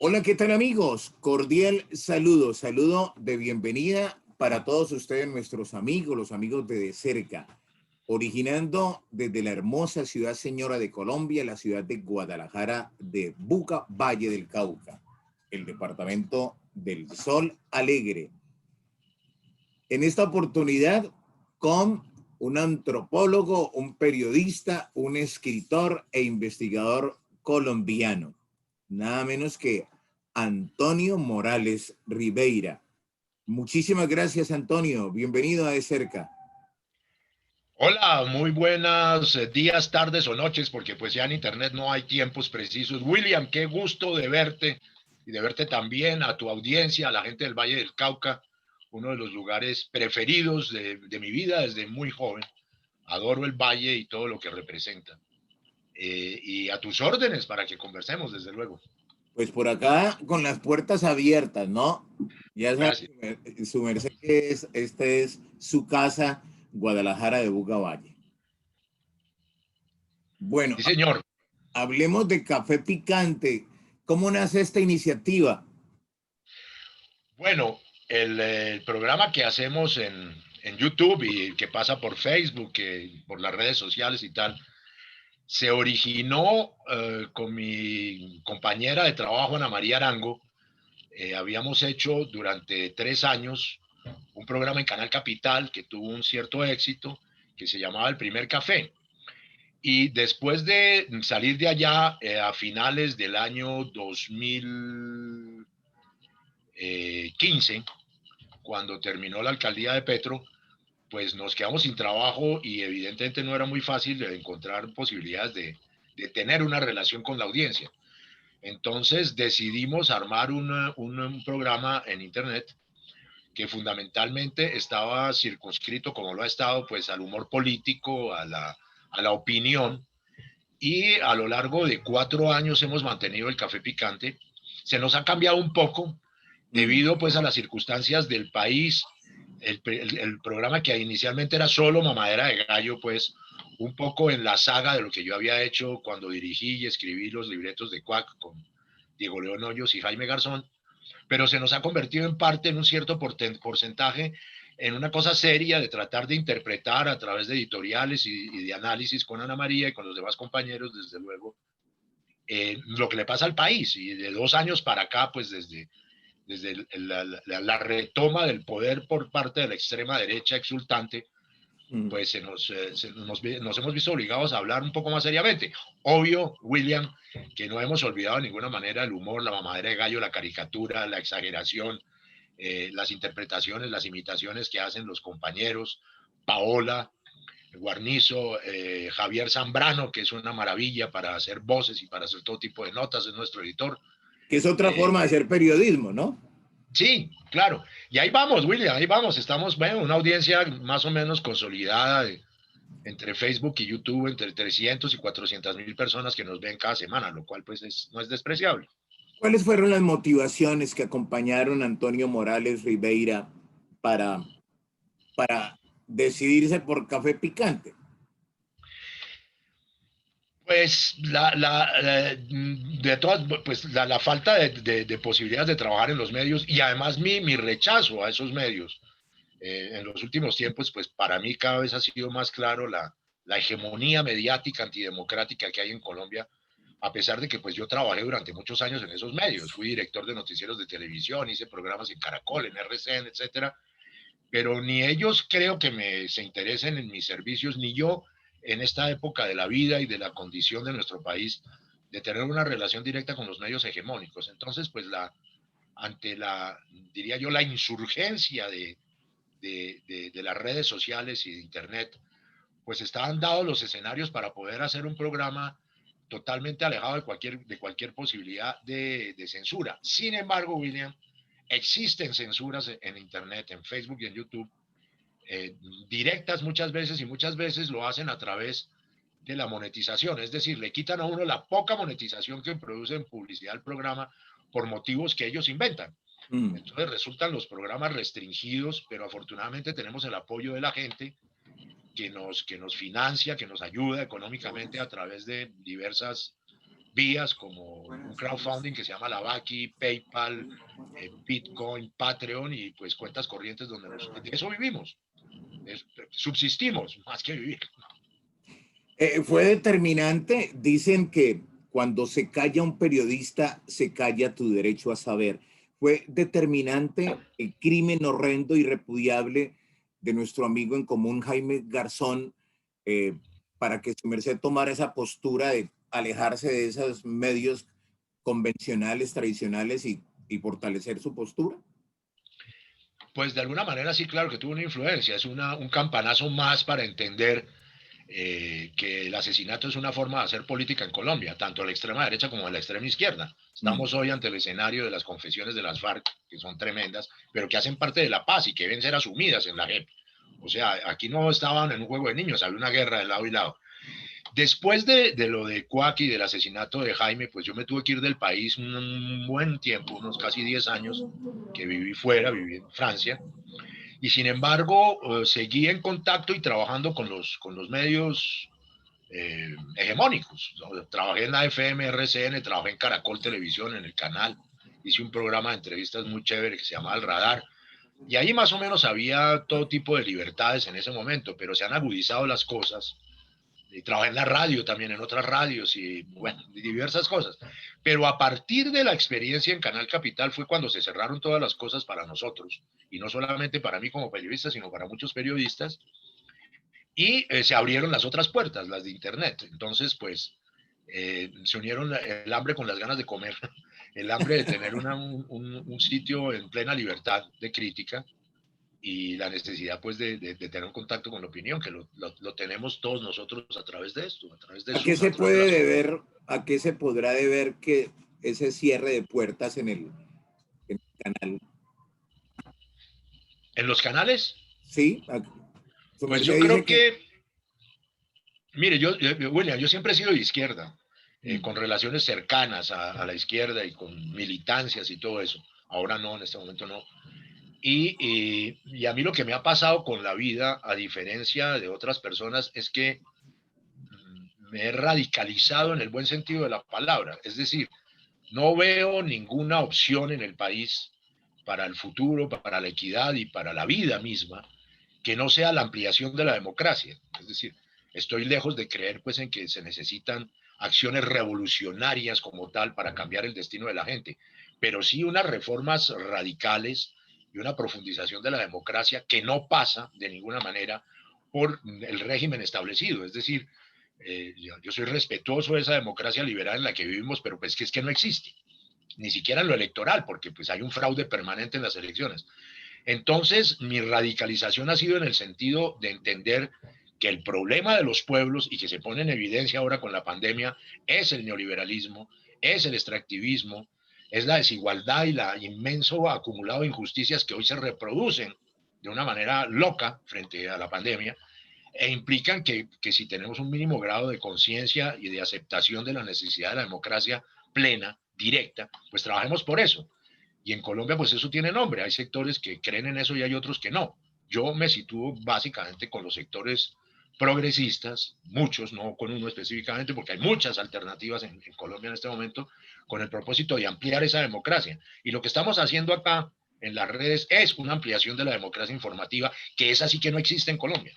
Hola, ¿qué tal amigos? Cordial saludo, saludo de bienvenida para todos ustedes, nuestros amigos, los amigos de cerca, originando desde la hermosa ciudad señora de Colombia, la ciudad de Guadalajara de Buga, Valle del Cauca, el departamento del Sol Alegre. En esta oportunidad con un antropólogo, un periodista, un escritor e investigador colombiano, nada menos que Antonio Morales Ribeira. Muchísimas gracias, Antonio. Bienvenido a De Cerca. Hola, muy buenos días, tardes o noches, porque pues ya en internet no hay tiempos precisos. William, qué gusto de verte y de verte también a tu audiencia, a la gente del Valle del Cauca, uno de los lugares preferidos de mi vida desde muy joven. Adoro el Valle y todo lo que representa. Y a tus órdenes para que conversemos, desde luego. Pues por acá con las puertas abiertas, ¿no? Ya sabe Gracias. su merced que esta es su casa, Guadalajara de Buga Valle. Bueno, Sí, señor. hablemos de café picante. ¿Cómo nace esta iniciativa? Bueno, el programa que hacemos en YouTube y que pasa por Facebook, por las redes sociales y tal, se originó con mi compañera de trabajo, Ana María Arango. Habíamos hecho durante 3 años un programa en Canal Capital que tuvo un cierto éxito, que se llamaba El Primer Café. Y después de salir de allá, a finales del año 2015, cuando terminó la alcaldía de Petro, pues nos quedamos sin trabajo y evidentemente no era muy fácil de encontrar posibilidades de tener una relación con la audiencia. Entonces decidimos armar un programa en Internet que fundamentalmente estaba circunscrito, como lo ha estado, pues al humor político, a la opinión. Y a lo largo de 4 años hemos mantenido el café picante. Se nos ha cambiado un poco debido pues a las circunstancias del país. El programa que inicialmente era solo Mamadera de Gallo, pues un poco en la saga de lo que yo había hecho cuando dirigí y escribí los libretos de Cuac con Diego León Hoyos y Jaime Garzón, pero se nos ha convertido en parte en un cierto porcentaje en una cosa seria de tratar de interpretar a través de editoriales y de análisis con Ana María y con los demás compañeros, desde luego, lo que le pasa al país. Y de 2 años para acá, pues desde la retoma del poder por parte de la extrema derecha exultante, pues nos hemos visto obligados a hablar un poco más seriamente. Obvio, William, que no hemos olvidado de ninguna manera el humor, la mamadera de gallo, la caricatura, la exageración, las interpretaciones, las imitaciones que hacen los compañeros, Paola, Guarnizo, Javier Zambrano, que es una maravilla para hacer voces y para hacer todo tipo de notas, es nuestro editor. Que es otra Eh, forma de hacer periodismo, ¿no? sí, claro. Y ahí vamos, William, ahí vamos. Estamos, bueno, una audiencia más o menos consolidada entre Facebook y YouTube, entre 300 y 400 mil personas que nos ven cada semana, lo cual pues no es despreciable. ¿Cuáles fueron las motivaciones que acompañaron a Antonio Morales Ribeira para, para decidirse por café picante? Pues de todas, pues la falta de posibilidades de trabajar en los medios y además mi rechazo a esos medios. En los últimos tiempos, pues para mí cada vez ha sido más claro la hegemonía mediática antidemocrática que hay en Colombia, a pesar de que pues yo trabajé durante muchos años en esos medios. Fui director de noticieros de televisión, hice programas en Caracol, en RCN, etcétera, pero ni ellos creo que se interesen en mis servicios, ni yo en esta época de la vida y de la condición de nuestro país, de tener una relación directa con los medios hegemónicos. Entonces, pues ante diría yo, la insurgencia de las redes sociales y de Internet, pues estaban dados los escenarios para poder hacer un programa totalmente alejado de cualquier posibilidad de censura. Sin embargo, William, existen censuras en Internet, en Facebook y en YouTube, directas muchas veces, y muchas veces lo hacen a través de la monetización, es decir, le quitan a uno la poca monetización que produce en publicidad al programa por motivos que ellos inventan. Mm. Entonces resultan los programas restringidos, pero afortunadamente tenemos el apoyo de la gente que nos financia, que nos ayuda económicamente a través de diversas vías como un crowdfunding que se llama Lavaki, PayPal, Bitcoin, Patreon y pues cuentas corrientes donde de eso vivimos, subsistimos más que vivir. Fue determinante, dicen que cuando se calla un periodista, se calla tu derecho a saber. Fue determinante el crimen horrendo y repudiable de nuestro amigo en común, Jaime Garzón, eh, para que su merced tomara esa postura de alejarse de esos medios convencionales, tradicionales y fortalecer su postura. Pues de alguna manera sí, claro que tuvo una influencia, es un campanazo más para entender que el asesinato es una forma de hacer política en Colombia, tanto a la extrema derecha como a la extrema izquierda. Estamos hoy ante el escenario de las confesiones de las FARC, que son tremendas, pero que hacen parte de la paz y que deben ser asumidas en la JEP. O sea, aquí no estaban en un juego de niños, había una guerra de lado y lado. Después de lo de Cuac y del asesinato de Jaime, pues yo me tuve que ir del país un buen tiempo, unos casi 10 años que viví fuera, viví en Francia, y sin embargo seguí en contacto y trabajando con los medios hegemónicos. Trabajé en la FM, RCN, trabajé en Caracol Televisión, en el canal, hice un programa de entrevistas muy chévere que se llamaba El Radar, y ahí más o menos había todo tipo de libertades en ese momento, pero se han agudizado las cosas. Y trabajé en la radio también, en otras radios y bueno, diversas cosas. Pero a partir de la experiencia en Canal Capital fue cuando se cerraron todas las cosas para nosotros, y no solamente para mí como periodista, sino para muchos periodistas, y se abrieron las otras puertas, las de Internet. Entonces, pues, se unieron el hambre con las ganas de comer, el hambre de tener un sitio en plena libertad de crítica y la necesidad, pues, de tener un contacto con la opinión, que lo tenemos todos nosotros a través de esto, a través de ¿A qué Zoom, a se través de puede las... deber, a qué se podrá deber que ese cierre de puertas en el canal? En los canales, Sí, su pues merced yo dice creo que que, mire, William, yo siempre he sido de izquierda, con relaciones cercanas a la izquierda y con militancias y todo eso. Ahora no, en este momento no. Y a mí lo que me ha pasado con la vida, a diferencia de otras personas, es que me he radicalizado en el buen sentido de la palabra. Es decir, no veo ninguna opción en el país para el futuro, para la equidad y para la vida misma que no sea la ampliación de la democracia. Es decir, estoy lejos de creer pues en que se necesitan acciones revolucionarias como tal para cambiar el destino de la gente, pero sí unas reformas radicales y una profundización de la democracia que no pasa de ninguna manera por el régimen establecido. Es decir, yo soy respetuoso de esa democracia liberal en la que vivimos, pero pues que es que no existe, ni siquiera en lo electoral, porque pues hay un fraude permanente en las elecciones. Entonces, mi radicalización ha sido en el sentido de entender que el problema de los pueblos, y que se pone en evidencia ahora con la pandemia, es el neoliberalismo, es el extractivismo, es la desigualdad y la inmenso acumulado de injusticias que hoy se reproducen de una manera loca frente a la pandemia, e implican que si tenemos un mínimo grado de conciencia y de aceptación de la necesidad de la democracia plena, directa, pues trabajemos por eso. Y en Colombia, pues eso tiene nombre. Hay sectores que creen en eso y hay otros que no. Yo me sitúo básicamente con los sectores progresistas, muchos, no con uno específicamente, porque hay muchas alternativas en Colombia en este momento, con el propósito de ampliar esa democracia. Y lo que estamos haciendo acá en las redes es una ampliación de la democracia informativa, que es así que no existe en Colombia.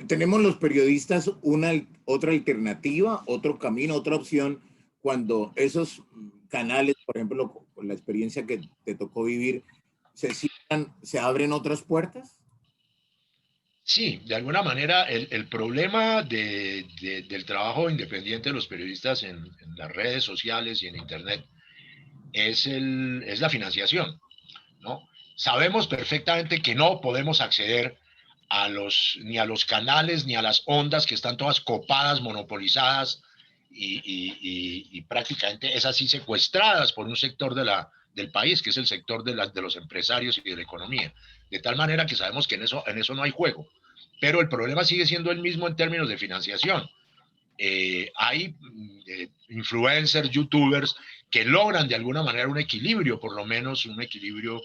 tenemos los periodistas una otra alternativa, otro camino, otra opción, cuando esos canales, por ejemplo, con la experiencia que te tocó vivir, se cierran, se abren otras puertas. Sí, de alguna manera el problema del trabajo independiente de los periodistas en las redes sociales y en Internet es la financiación, ¿no? Sabemos perfectamente que no podemos acceder ni a los canales ni a las ondas que están todas copadas, monopolizadas y prácticamente es así secuestradas por un sector del país, que es el sector de los empresarios y de la economía. De tal manera que sabemos que en eso no hay juego. Pero el problema sigue siendo el mismo en términos de financiación. Hay influencers, youtubers que logran de alguna manera un equilibrio, por lo menos un equilibrio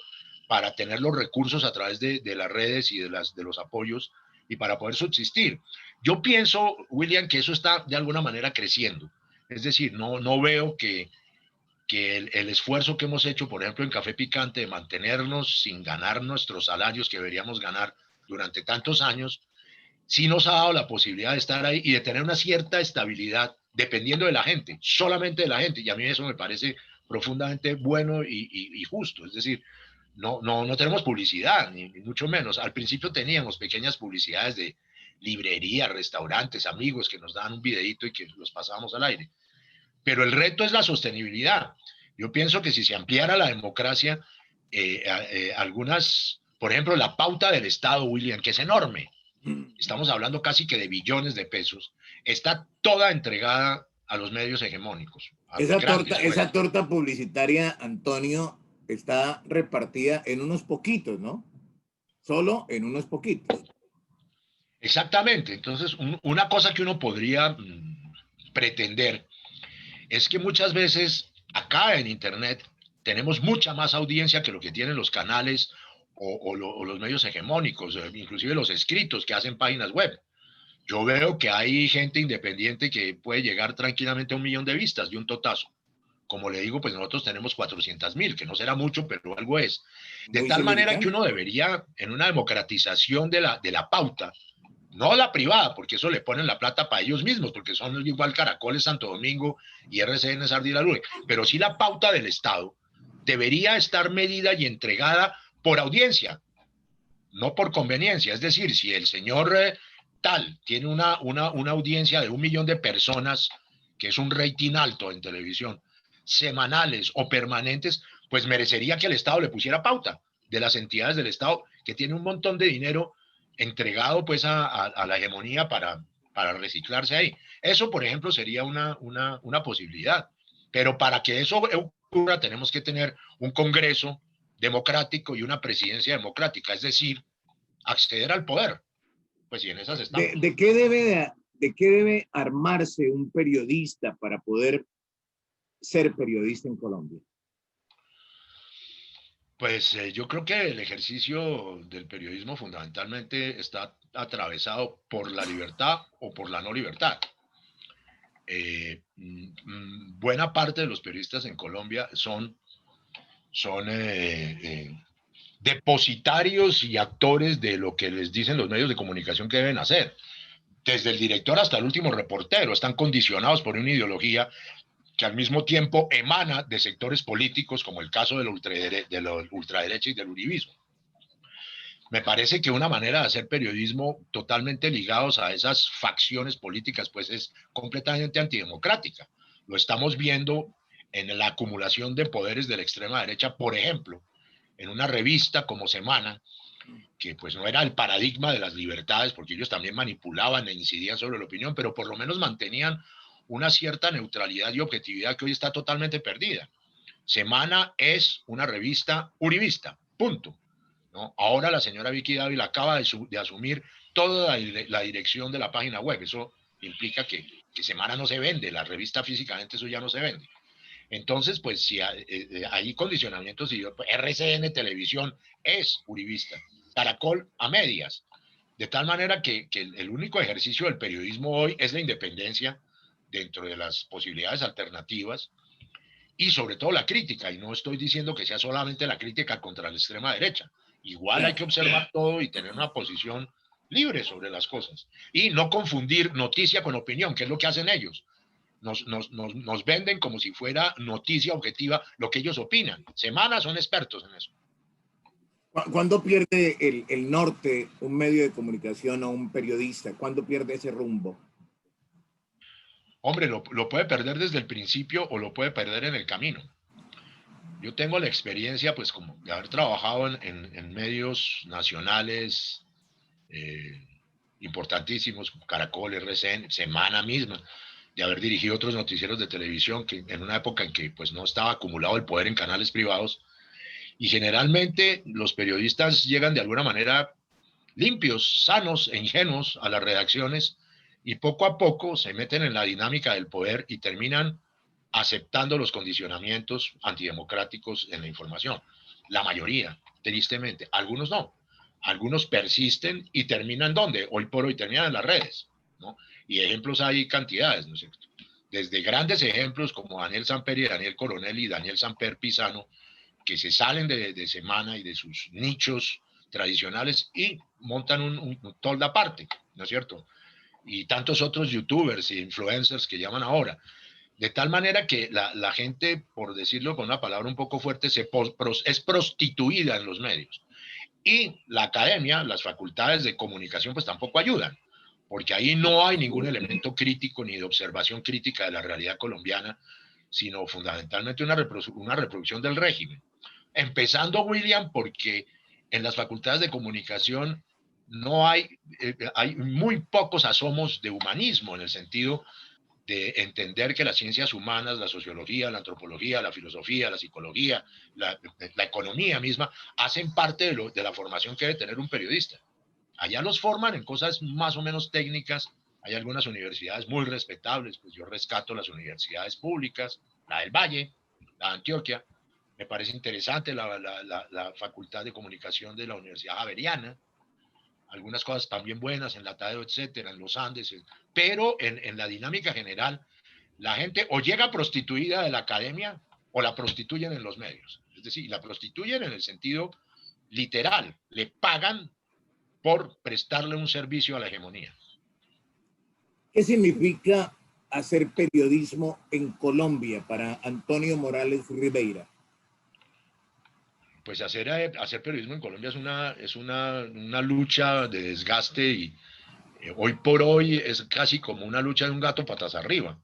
para tener los recursos a través de las redes y de los apoyos y para poder subsistir. Yo pienso, William, que eso está de alguna manera creciendo. Es decir, no veo que el esfuerzo que hemos hecho, por ejemplo, en Café Picante, de mantenernos sin ganar nuestros salarios que deberíamos ganar durante tantos años, sí nos ha dado la posibilidad de estar ahí y de tener una cierta estabilidad dependiendo de la gente, solamente de la gente. Y a mí eso me parece profundamente bueno y justo. Es decir, no tenemos publicidad, ni mucho menos. Al principio teníamos pequeñas publicidades de librerías, restaurantes, amigos que nos daban un videito y que los pasábamos al aire. Pero el reto es la sostenibilidad. Yo pienso que si se ampliara la democracia, algunas, por ejemplo, la pauta del Estado, William, que es enorme, estamos hablando casi que de billones de pesos, está toda entregada a los medios hegemónicos, a los grandes, pues. Esa torta publicitaria, Antonio, está repartida en unos poquitos, ¿no? Solo en unos poquitos. Exactamente. Entonces, una cosa que uno podría pretender es que muchas veces acá en Internet tenemos mucha más audiencia que lo que tienen los canales o los medios hegemónicos, inclusive los escritos que hacen páginas web. Yo veo que hay gente independiente que puede llegar tranquilamente a 1 millón de vistas de un totazo. Como le digo, pues nosotros tenemos 400.000, que no será mucho, pero algo es. De Muy tal manera que significante. uno debería, en una democratización de la pauta, no la privada, porque eso le ponen la plata para ellos mismos, porque son igual Caracoles, Santo Domingo y RCN Sardina Lure, pero sí la pauta del Estado debería estar medida y entregada por audiencia, no por conveniencia. Es decir, si el señor tal tiene una audiencia de 1 millón de personas, que es un rating alto en televisión, semanales o permanentes, pues merecería que el Estado le pusiera pauta de las entidades del Estado, que tiene un montón de dinero entregado pues a la hegemonía para reciclarse ahí. Eso, por ejemplo, sería una posibilidad. Pero para que eso ocurra, tenemos que tener un Congreso democrático y una presidencia democrática, es decir, acceder al poder. Pues sí, en esas estamos. ¿De qué debe armarse un periodista para poder ser periodista en Colombia? Pues yo creo que el ejercicio del periodismo fundamentalmente está atravesado por la libertad o por la no libertad. Buena parte de los periodistas en Colombia son depositarios y actores de lo que les dicen los medios de comunicación que deben hacer. Desde el director hasta el último reportero están condicionados por una ideología que al mismo tiempo emana de sectores políticos, como el caso de la ultraderecha y del uribismo. Me parece que una manera de hacer periodismo totalmente ligados a esas facciones políticas, pues es completamente antidemocrática. Lo estamos viendo en la acumulación de poderes de la extrema derecha, por ejemplo, en una revista como Semana, que pues no era el paradigma de las libertades, porque ellos también manipulaban e incidían sobre la opinión, pero por lo menos mantenían una cierta neutralidad y objetividad que hoy está totalmente perdida. Semana es una revista uribista, punto, ¿no? Ahora la señora Vicky Dávila acaba de asumir toda la dirección de la página web. Eso implica que Semana no se vende, la revista físicamente eso ya no se vende. Entonces, pues si hay condicionamientos, y RCN Televisión es uribista, Caracol a medias, de tal manera que el único ejercicio del periodismo hoy es la independencia dentro de las posibilidades alternativas y sobre todo la crítica, y no estoy diciendo que sea solamente la crítica contra la extrema derecha, igual hay que observar todo y tener una posición libre sobre las cosas y no confundir noticia con opinión, que es lo que hacen ellos. Nos venden como si fuera noticia objetiva lo que ellos opinan. Semanas son expertos en eso. ¿Cuándo pierde el norte un medio de comunicación o un periodista? ¿Cuándo pierde ese rumbo? Hombre, lo puede perder desde el principio o lo puede perder en el camino. Yo tengo la experiencia, pues, como de haber trabajado en medios nacionales importantísimos, Caracol, RCN, Semana misma, de haber dirigido otros noticieros de televisión que en una época en que pues no estaba acumulado el poder en canales privados, y generalmente los periodistas llegan de alguna manera limpios, sanos e ingenuos a las redacciones y poco a poco se meten en la dinámica del poder y terminan aceptando los condicionamientos antidemocráticos en la información. La mayoría, tristemente. Algunos no. Algunos persisten y terminan ¿dónde? Hoy por hoy terminan en las redes, ¿no? Y ejemplos hay cantidades, ¿no es cierto? desde grandes ejemplos como Daniel Samper y Daniel Coronel y Daniel Samper Pisano, que se salen de semana y de sus nichos tradicionales y montan un tolda aparte, ¿no es cierto? Y tantos otros youtubers e influencers que llaman ahora. De tal manera que la gente, por decirlo con una palabra un poco fuerte, es prostituida en los medios. Y la academia, las facultades de comunicación, pues tampoco ayudan, porque ahí no hay ningún elemento crítico ni de observación crítica de la realidad colombiana, sino fundamentalmente una reproducción del régimen. Empezando, William, porque en las facultades de comunicación no hay muy pocos asomos de humanismo, en el sentido de entender que las ciencias humanas, la sociología, la antropología, la filosofía, la psicología, la economía misma, hacen parte de la formación que debe tener un periodista. Allá los forman en cosas más o menos técnicas. Hay algunas universidades muy respetables, pues yo rescato las universidades públicas, la del Valle, la de Antioquia. Me parece interesante la Facultad de Comunicación de la Universidad Javeriana, algunas cosas también buenas en la Tadeo, etcétera, en los Andes, pero en la dinámica general, la gente o llega prostituida de la academia o la prostituyen en los medios. Es decir, la prostituyen en el sentido literal, le pagan por prestarle un servicio a la hegemonía. ¿Qué significa hacer periodismo en Colombia para Antonio Morales Ribeira? Pues hacer periodismo en Colombia es una lucha de desgaste y hoy por hoy es casi como una lucha de un gato patas arriba,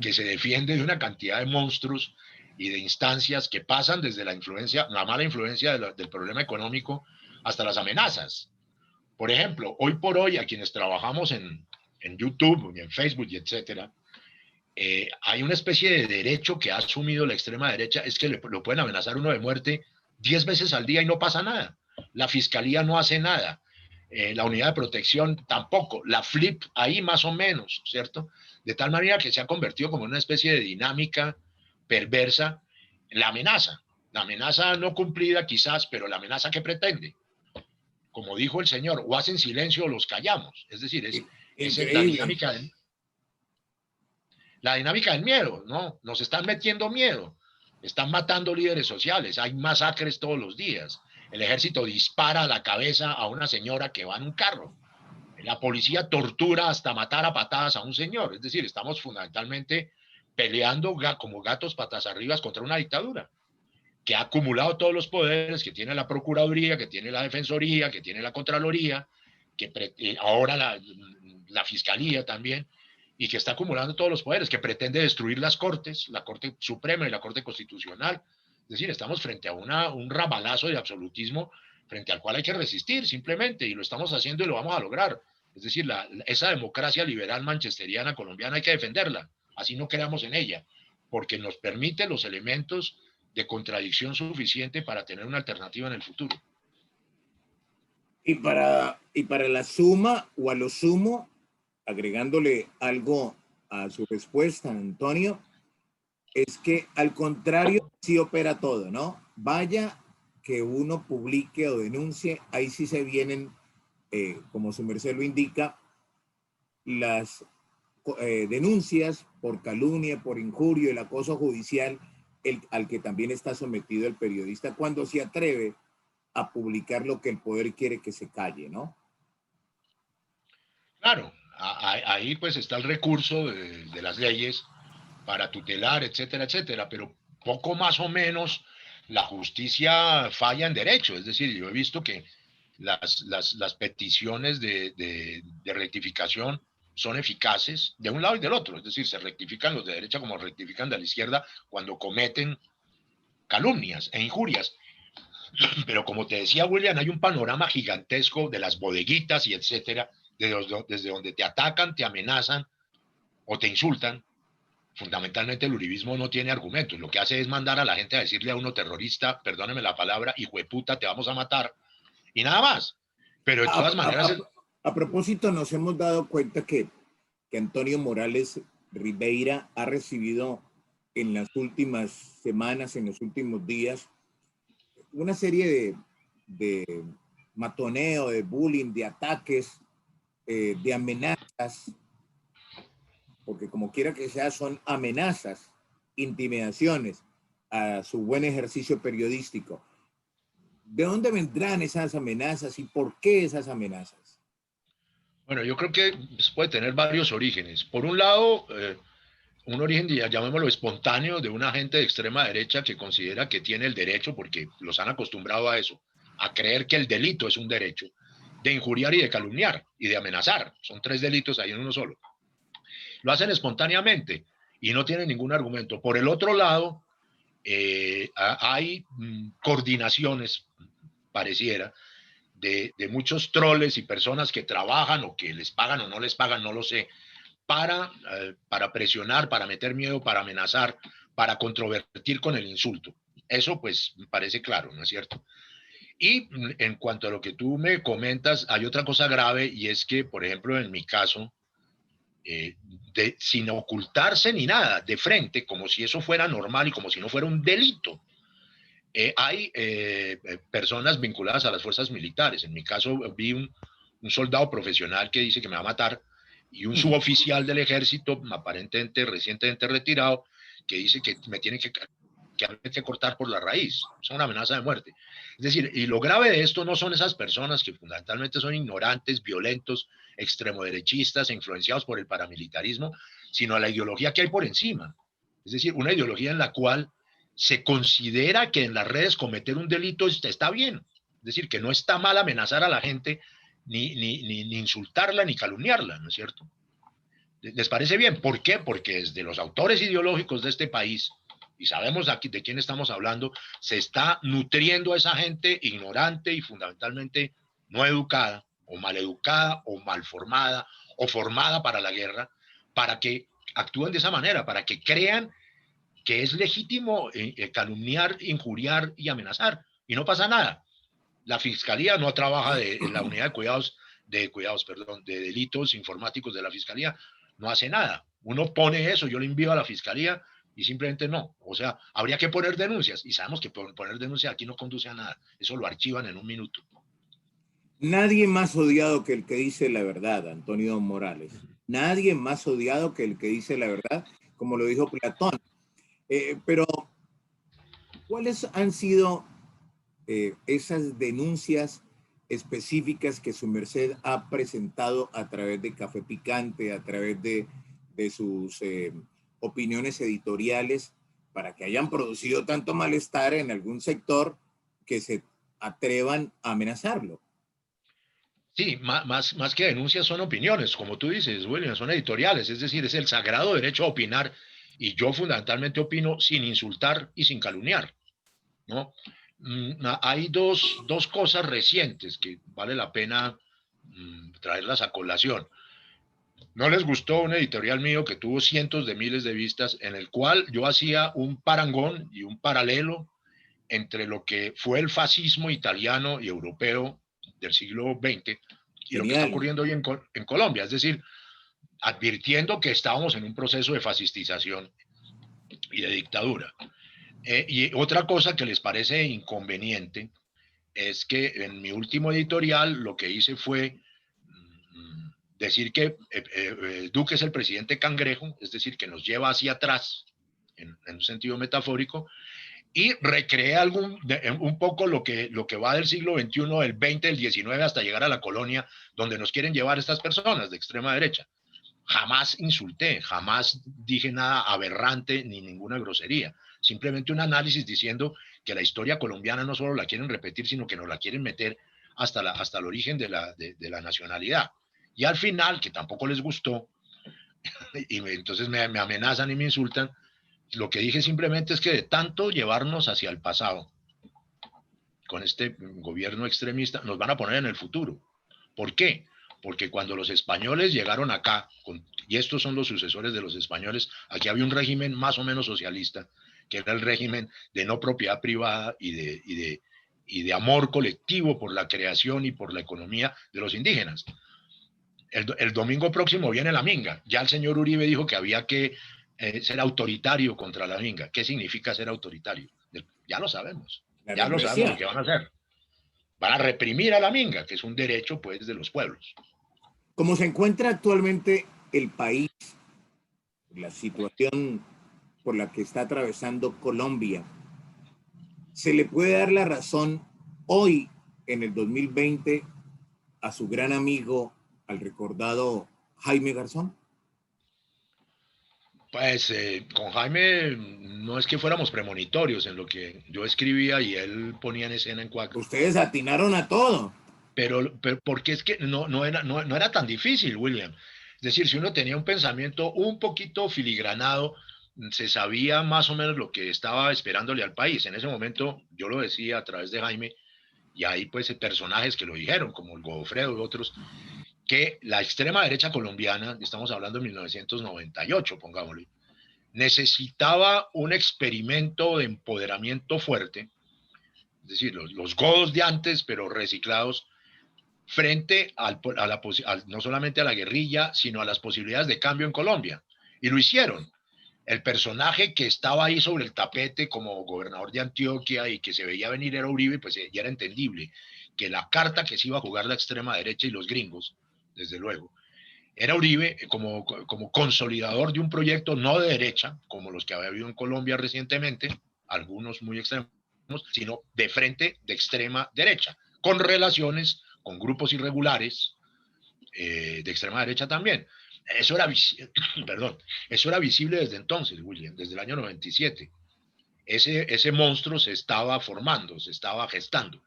que se defiende de una cantidad de monstruos y de instancias que pasan desde la mala influencia del problema económico hasta las amenazas. Por ejemplo, hoy por hoy a quienes trabajamos en YouTube y en Facebook y etcétera, hay una especie de derecho que ha asumido la extrema derecha, es que lo pueden amenazar uno de muerte 10 veces al día y no pasa nada. La fiscalía no hace nada. La unidad de protección tampoco. La FLIP ahí más o menos, ¿cierto? De tal manera que se ha convertido como una especie de dinámica perversa la amenaza no cumplida quizás, pero la amenaza que pretende. Como dijo el señor, o hacen silencio o los callamos. Es decir, es Increíble. la dinámica del miedo, ¿no? Nos están metiendo miedo, están matando líderes sociales, hay masacres todos los días. El ejército dispara a la cabeza a una señora que va en un carro. La policía tortura hasta matar a patadas a un señor. Es decir, estamos fundamentalmente peleando como gatos patas arriba contra una dictadura que ha acumulado todos los poderes, que tiene la Procuraduría, que tiene la Defensoría, que tiene la Contraloría, que ahora la Fiscalía también, y que está acumulando todos los poderes, que pretende destruir las Cortes, la Corte Suprema y la Corte Constitucional. Es decir, estamos frente a un rabalazo de absolutismo frente al cual hay que resistir simplemente, y lo estamos haciendo y lo vamos a lograr. Es decir, esa democracia liberal manchesteriana colombiana hay que defenderla, así no creamos en ella, porque nos permite los elementos de contradicción suficiente para tener una alternativa en el futuro. Y para la suma o a lo sumo, agregándole algo a su respuesta, Antonio, es que al contrario, sí opera todo, ¿no? Vaya que uno publique o denuncie, ahí sí se vienen, como su merced lo indica, las denuncias por calumnia, por injuria, el acoso judicial, al que también está sometido el periodista cuando se atreve a publicar lo que el poder quiere que se calle, ¿no? Claro, ahí pues está el recurso de las leyes para tutelar, etcétera, etcétera, pero poco más o menos la justicia falla en derecho. Es decir, yo he visto que las peticiones de rectificación son eficaces de un lado y del otro. Es decir, se rectifican los de derecha como rectifican de la izquierda cuando cometen calumnias e injurias. Pero como te decía William, hay un panorama gigantesco de las bodeguitas y etcétera, desde donde te atacan, te amenazan o te insultan. Fundamentalmente el uribismo no tiene argumentos, lo que hace es mandar a la gente a decirle a uno terrorista, perdóneme la palabra, hijo de puta, te vamos a matar, y nada más. Pero de A, todas a- maneras, a propósito, nos hemos dado cuenta que Antonio Morales Ribeira ha recibido en las últimas semanas, en los últimos días, una serie de matoneo, de bullying, de ataques, de amenazas. porque como quiera que sea, son amenazas, intimidaciones a su buen ejercicio periodístico. ¿De dónde vendrán esas amenazas y por qué esas amenazas? Bueno, yo creo que puede tener varios orígenes. Por un lado, un origen, llamémoslo espontáneo, de una gente de extrema derecha que considera que tiene el derecho, porque los han acostumbrado a eso, a creer que el delito es un derecho, de injuriar y de calumniar y de amenazar. Son tres delitos ahí en uno solo. Lo hacen espontáneamente y no tienen ningún argumento. Por el otro lado, hay coordinaciones, pareciera, de muchos troles y personas que trabajan o que les pagan o no les pagan, no lo sé, para presionar, para meter miedo, para amenazar, para controvertir con el insulto. Eso pues me parece claro, ¿no es cierto? Y en cuanto a lo que tú me comentas, hay otra cosa grave y es que, por ejemplo, en mi caso, sin ocultarse ni nada, de frente, como si eso fuera normal y como si no fuera un delito, hay personas vinculadas a las fuerzas militares. En mi caso, vi un soldado profesional que dice que me va a matar y un suboficial del ejército, aparentemente recientemente retirado, que dice que me tiene que cortar por la raíz. Es una amenaza de muerte. Es decir, y lo grave de esto no son esas personas que fundamentalmente son ignorantes, violentos, extremoderechistas e influenciados por el paramilitarismo, sino la ideología que hay por encima. Es decir, una ideología en la cual se considera que en las redes cometer un delito está bien. Es decir, que no está mal amenazar a la gente, ni insultarla, ni calumniarla, ¿no es cierto? ¿Les parece bien? ¿Por qué? Porque desde los autores ideológicos de este país, y sabemos aquí de quién estamos hablando, se está nutriendo a esa gente ignorante y fundamentalmente no educada, o maleducada, o malformada, o formada para la guerra, para que actúen de esa manera, para que crean que es legítimo calumniar, injuriar y amenazar, y no pasa nada. La fiscalía no trabaja en la unidad de delitos informáticos de la fiscalía, no hace nada. Uno pone eso, yo le envío a la fiscalía y simplemente no. O sea, habría que poner denuncias y sabemos que poner denuncias aquí no conduce a nada. Eso lo archivan en un minuto. Nadie más odiado que el que dice la verdad, Antonio Morales. Nadie más odiado que el que dice la verdad, como lo dijo Platón. Pero, ¿cuáles han sido esas denuncias específicas que su merced ha presentado a través de Café Picante, a través de sus opiniones editoriales, para que hayan producido tanto malestar en algún sector que se atrevan a amenazarlo? Sí, más que denuncias son opiniones, como tú dices, William, son editoriales, es decir, es el sagrado derecho a opinar y yo fundamentalmente opino sin insultar y sin calumniar, ¿no? Hay dos cosas recientes que vale la pena traerlas a colación. No les gustó un editorial mío que tuvo cientos de miles de vistas en el cual yo hacía un parangón y un paralelo entre lo que fue el fascismo italiano y europeo del siglo XX y lo que está Genial. ocurriendo hoy en Colombia. Es decir, advirtiendo que estábamos en un proceso de fascistización y de dictadura. Y otra cosa que les parece inconveniente es que en mi último editorial lo que hice fue decir que Duque es el presidente cangrejo, es decir, que nos lleva hacia atrás, en un sentido metafórico, y recreé un poco lo que va del siglo XXI, del XX, del XIX, hasta llegar a la colonia, donde nos quieren llevar estas personas de extrema derecha. Jamás insulté, jamás dije nada aberrante ni ninguna grosería. Simplemente un análisis diciendo que la historia colombiana no solo la quieren repetir, sino que nos la quieren meter hasta el origen de la nacionalidad. Y al final, que tampoco les gustó, y entonces me amenazan y me insultan, lo que dije simplemente es que de tanto llevarnos hacia el pasado con este gobierno extremista, nos van a poner en el futuro. ¿Por qué? Porque cuando los españoles llegaron acá, y estos son los sucesores de los españoles, aquí había un régimen más o menos socialista, que era el régimen de no propiedad privada y de amor colectivo por la creación y por la economía de los indígenas. El domingo próximo viene la minga. Ya el señor Uribe dijo que había que ser autoritario contra la minga. ¿Qué significa ser autoritario? Ya lo sabemos. La Ya lo sabemos lo represión. que van a hacer. Van a reprimir a la minga, que es un derecho pues de los pueblos. Como se encuentra actualmente el país, la situación por la que está atravesando Colombia, ¿se le puede dar la razón hoy, en el 2020, a su gran amigo, al recordado Jaime Garzón? Pues con Jaime no es que fuéramos premonitorios en lo que yo escribía y él ponía en escena en Cuac, Ustedes atinaron a todo. pero porque es que no era tan difícil, William. Es decir, si uno tenía un pensamiento un poquito filigranado, se sabía más o menos lo que estaba esperándole al país. En ese momento, yo lo decía a través de Jaime, y hay pues personajes que lo dijeron, como el Godofredo y otros, que la extrema derecha colombiana, estamos hablando de 1998, pongámosle, necesitaba un experimento de empoderamiento fuerte, es decir, los godos de antes, pero reciclados, frente no solamente a la guerrilla, sino a las posibilidades de cambio en Colombia. Y lo hicieron. El personaje que estaba ahí sobre el tapete como gobernador de Antioquia y que se veía venir era Uribe, pues ya era entendible que la carta que se iba a jugar la extrema derecha y los gringos, desde luego, era Uribe como consolidador de un proyecto no de derecha, como los que había habido en Colombia recientemente, algunos muy extremos, sino de frente de extrema derecha, con relaciones con grupos irregulares de extrema derecha también. Eso era, perdón, eso era visible desde entonces, William, desde el año 97. Ese monstruo se estaba formando, se estaba gestando.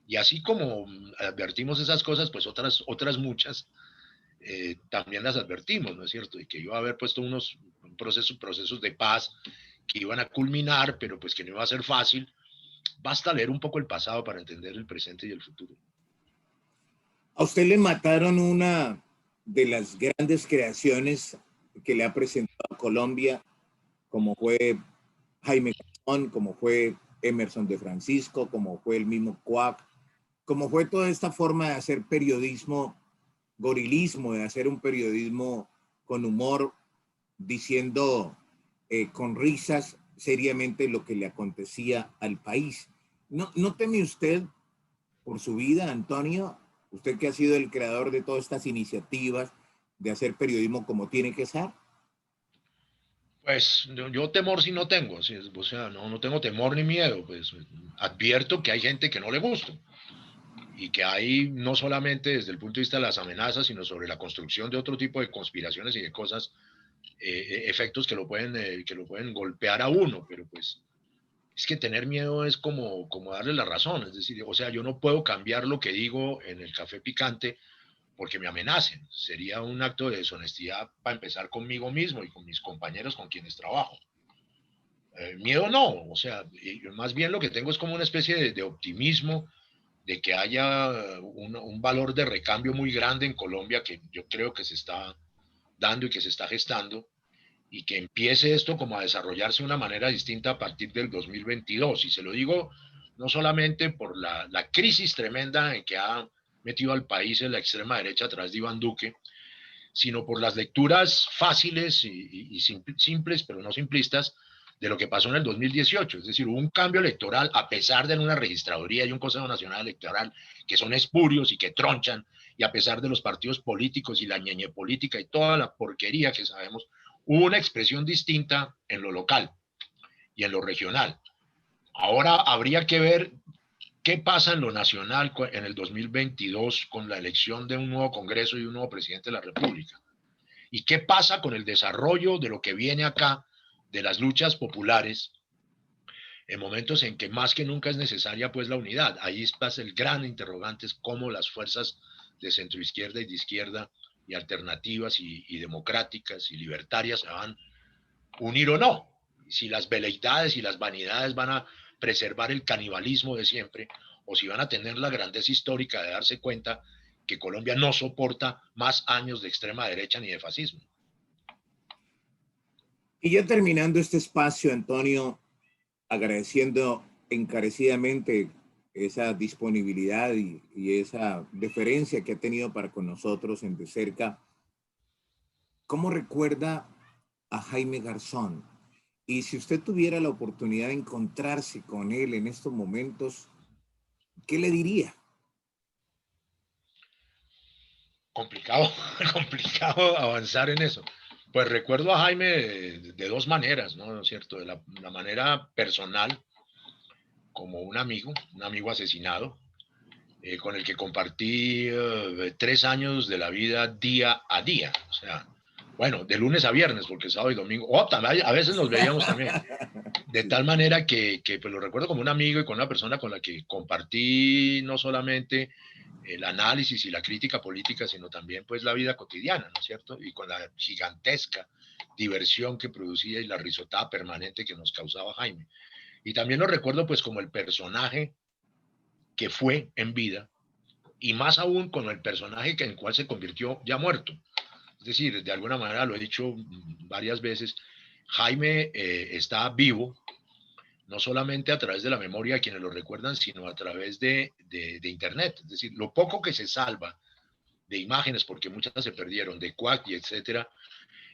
Y así como advertimos esas cosas, pues otras muchas también las advertimos, ¿no es cierto? Y que iba a haber puesto unos procesos de paz que iban a culminar, pero pues que no iba a ser fácil. Basta leer un poco el pasado para entender el presente y el futuro. A usted le mataron una de las grandes creaciones que le ha presentado Colombia, como fue Jaime Garzón, como fue Emerson de Francisco, como fue el mismo Cuac, como fue toda esta forma de hacer periodismo, gorilismo, de hacer un periodismo con humor, diciendo con risas seriamente lo que le acontecía al país. ¿No teme usted por su vida, Antonio? Usted que ha sido el creador de todas estas iniciativas de hacer periodismo como tiene que ser. Pues yo temor sí no tengo, o sea, no tengo temor ni miedo, pues advierto que hay gente que no le gusta y que hay no solamente desde el punto de vista de las amenazas, sino sobre la construcción de otro tipo de conspiraciones y de cosas, efectos que lo pueden golpear a uno, pero pues es que tener miedo es como darle la razón, es decir, o sea, yo no puedo cambiar lo que digo en el café picante porque me amenacen, sería un acto de deshonestidad para empezar conmigo mismo y con mis compañeros con quienes trabajo. Miedo no, o sea, más bien lo que tengo es como una especie de optimismo de que haya un valor de recambio muy grande en Colombia que yo creo que se está dando y que se está gestando y que empiece esto como a desarrollarse de una manera distinta a partir del 2022. Y se lo digo no solamente por la crisis tremenda en que ha metido al país en la extrema derecha a través de Iván Duque, sino por las lecturas fáciles y simples, pero no simplistas, de lo que pasó en el 2018. Es decir, hubo un cambio electoral a pesar de una registraduría y un Consejo Nacional Electoral que son espurios y que tronchan, y a pesar de los partidos políticos y la ñeñe política y toda la porquería que sabemos, hubo una expresión distinta en lo local y en lo regional. Ahora habría que ver qué pasa en lo nacional en el 2022 con la elección de un nuevo Congreso y un nuevo presidente de la República. ¿Y qué pasa con el desarrollo de lo que viene acá, de las luchas populares, en momentos en que más que nunca es necesaria pues la unidad? Ahí pasa el gran interrogante, es cómo las fuerzas de centroizquierda y de izquierda y alternativas y democráticas y libertarias se van a unir o no. Si las veleidades y las vanidades van a preservar el canibalismo de siempre o si van a tener la grandeza histórica de darse cuenta que Colombia no soporta más años de extrema derecha ni de fascismo. Y ya terminando este espacio, Antonio, agradeciendo encarecidamente esa disponibilidad y esa deferencia que ha tenido para con nosotros en De Cerca, ¿cómo recuerda a Jaime Garzón? Y si usted tuviera la oportunidad de encontrarse con él en estos momentos, ¿qué le diría? Complicado, complicado avanzar en eso. Pues recuerdo a Jaime de dos maneras, ¿no es cierto? De la manera personal, como un amigo asesinado, con el que compartí 3 años de la vida día a día. O sea, bueno, de lunes a viernes, porque sábado y domingo, a veces nos veíamos también. De Sí, tal manera que pues lo recuerdo como un amigo y con una persona con la que compartí no solamente el análisis y la crítica política, sino también pues la vida cotidiana, ¿no es cierto? Y con la gigantesca diversión que producía y la risotada permanente que nos causaba Jaime. Y también lo recuerdo pues como el personaje que fue en vida y más aún con el personaje en el cual se convirtió ya muerto. Es decir, de alguna manera lo he dicho varias veces, Jaime está vivo no solamente a través de la memoria de quienes lo recuerdan, sino a través de Internet. Es decir, lo poco que se salva de imágenes, porque muchas se perdieron, de Quack y etcétera,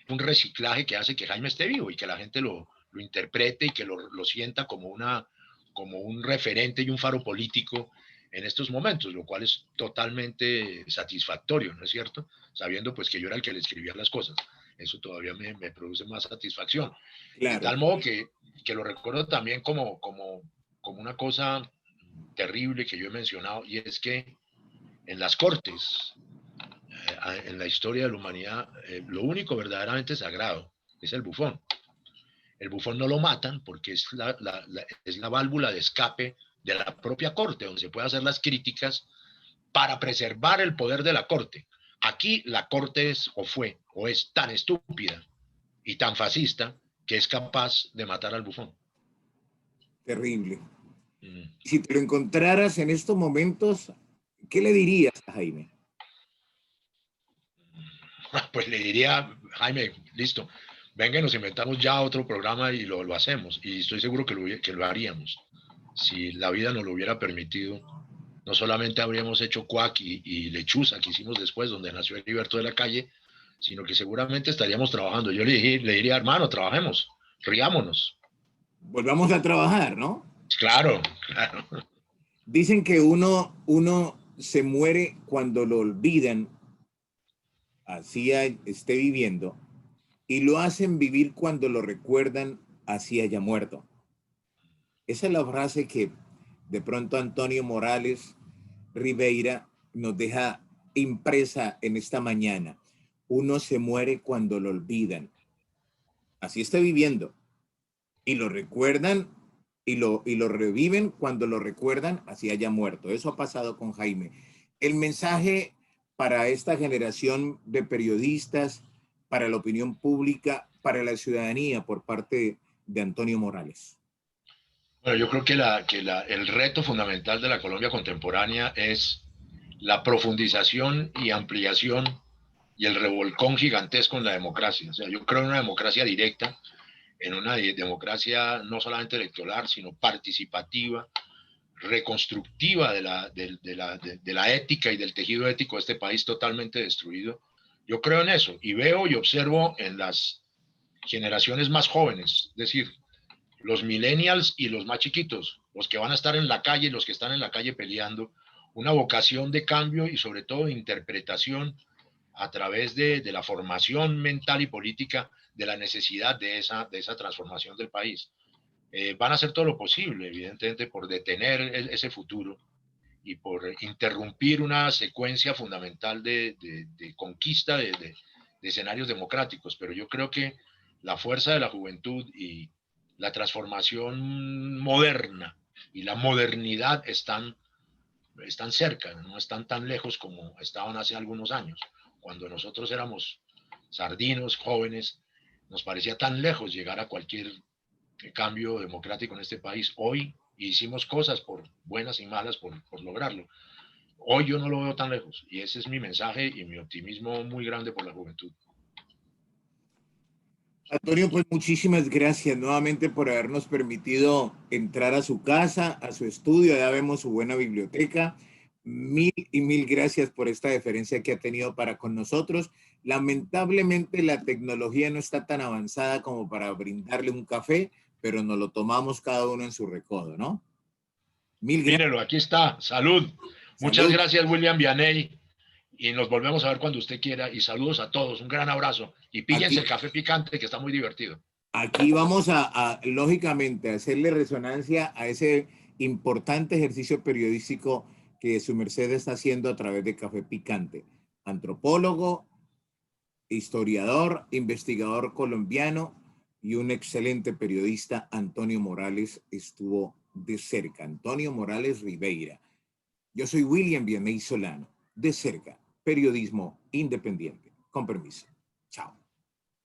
un reciclaje que hace que Jaime esté vivo y que la gente lo interprete y que lo sienta como un referente y un faro político en estos momentos, lo cual es totalmente satisfactorio, ¿no es cierto? Sabiendo pues que yo era el que le escribía las cosas. Eso todavía me produce más satisfacción. De claro. tal modo que lo recuerdo también como una cosa terrible que yo he mencionado, y es que en las cortes, en la historia de la humanidad, lo único verdaderamente sagrado es el bufón. El bufón no lo matan porque es la válvula de escape de la propia corte, donde se pueden hacer las críticas para preservar el poder de la corte. Aquí la corte es o fue o es tan estúpida y tan fascista que es capaz de matar al bufón. Terrible. Mm. Si te lo encontraras en estos momentos, ¿qué le dirías a Jaime? Pues le diría, Jaime, listo, venga, nos inventamos ya otro programa y lo hacemos. Y estoy seguro que lo haríamos. Si la vida nos lo hubiera permitido, no solamente habríamos hecho Cuac y Lechuza, que hicimos después, donde nació Heriberto de la Calle, sino que seguramente estaríamos trabajando. Yo le diría, hermano, trabajemos, riámonos. Volvamos a trabajar, ¿no? Claro, claro. Dicen que uno se muere cuando lo olvidan, así esté viviendo, y lo hacen vivir cuando lo recuerdan, así haya muerto. Esa es la frase que de pronto Antonio Morales Ribeira nos deja impresa en esta mañana. Uno se muere cuando lo olvidan, así está viviendo, y lo recuerdan y lo reviven cuando lo recuerdan, así haya muerto. Eso ha pasado con Jaime. El mensaje para esta generación de periodistas, para la opinión pública, para la ciudadanía por parte de Antonio Morales. Bueno, yo creo el reto fundamental de la Colombia contemporánea es la profundización y ampliación y el revolcón gigantesco en la democracia. O sea, yo creo en una democracia directa, en una democracia no solamente electoral, sino participativa, reconstructiva de la ética y del tejido ético de este país totalmente destruido. Yo creo en eso y veo y observo en las generaciones más jóvenes, es decir, los millennials y los más chiquitos, los que van a estar en la calle, los que están en la calle peleando, una vocación de cambio y sobre todo de interpretación a través de la formación mental y política de la necesidad de esa transformación del país. Van a hacer todo lo posible, evidentemente, por detener ese futuro y por interrumpir una secuencia fundamental de conquista de escenarios democráticos. Pero yo creo que la fuerza de la juventud y la transformación moderna y la modernidad están cerca, no están tan lejos como estaban hace algunos años. Cuando nosotros éramos sardinos, jóvenes, nos parecía tan lejos llegar a cualquier cambio democrático en este país. Hoy hicimos cosas por buenas y malas por lograrlo. Hoy yo no lo veo tan lejos y ese es mi mensaje y mi optimismo muy grande por la juventud. Antonio, pues muchísimas gracias nuevamente por habernos permitido entrar a su casa, a su estudio. Ya vemos su buena biblioteca. Mil y mil gracias por esta deferencia que ha tenido para con nosotros. Lamentablemente la tecnología no está tan avanzada como para brindarle un café, pero nos lo tomamos cada uno en su recodo, ¿no? Mil gracias. Mírelo, aquí está. Salud. Muchas Salud. gracias, William Vianney. y nos volvemos a ver cuando usted quiera. Y saludos a todos, un gran abrazo. Y píllense Aquí, el café picante, que está muy divertido. aquí vamos lógicamente, a hacerle resonancia a ese importante ejercicio periodístico que su merced está haciendo a través de Café Picante. Antropólogo, historiador, investigador colombiano y un excelente periodista, Antonio Morales, estuvo de cerca. Antonio Morales Ribeira. Yo soy William Vianney Solano, de cerca, periodismo independiente. Con permiso.